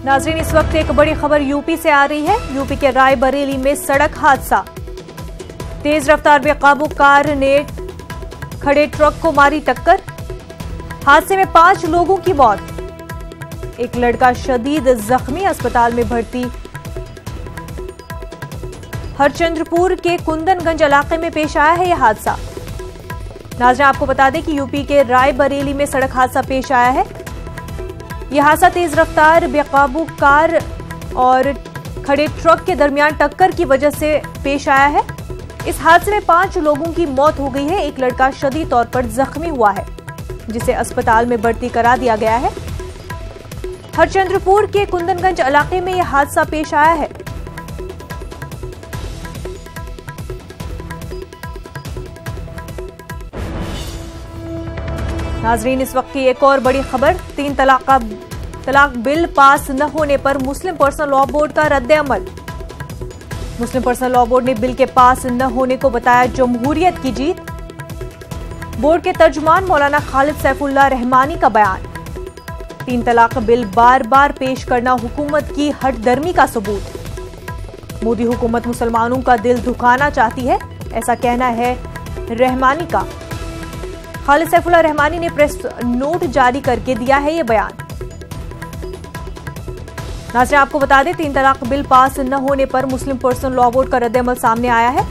नाजरीन, इस वक्त एक बड़ी खबर यूपी से आ रही है। यूपी के रायबरेली में सड़क हादसा। तेज रफ्तार बेकाबू कार ने खड़े ट्रक को मारी टक्कर। हादसे में 5 लोगों की मौत। एक लड़का शदीद जख्मी, अस्पताल में भर्ती। हरचंद्रपुर के कुंदनगंज इलाके में पेश आया है यह हादसा। नाज़रीन, आपको बता दें कि यूपी के रायबरेली में सड़क हादसा पेश आया है। यह हादसा तेज रफ्तार बेकाबू कार और खड़े ट्रक के दरमियान टक्कर की वजह से पेश आया है। इस हादसे में 5 लोगों की मौत हो गई है। एक लड़का शदीद तौर पर जख्मी हुआ है, जिसे अस्पताल में भर्ती करा दिया गया है। हरचंद्रपुर के कुंदनगंज इलाके में यह हादसा पेश आया है। नाजरीन, इस वक्त की एक और बड़ी खबर। 3 तलाक बिल पास न होने पर मुस्लिम पर्सनल लॉ बोर्ड का रद्द-ए-अमल। मुस्लिम पर्सनल लॉ बोर्ड ने बिल के पास न होने को बताया जमहूरियत की जीत। बोर्ड के तर्जुमान मौलाना खालिद सैफुल्लाह रहमानी का बयान। 3 तलाक बिल बार बार पेश करना हुकूमत की हठधर्मी का सबूत। मोदी हुकूमत मुसलमानों का दिल दुखाना चाहती है, ऐसा कहना है रहमानी का। खालिद सैफुल्लाह रहमानी ने प्रेस नोट जारी करके दिया है ये बयान। नाज़रीन, आपको बता दें, 3 तलाक बिल पास न होने पर मुस्लिम पर्सनल लॉ बोर्ड का रद्द-ए-अमल सामने आया है।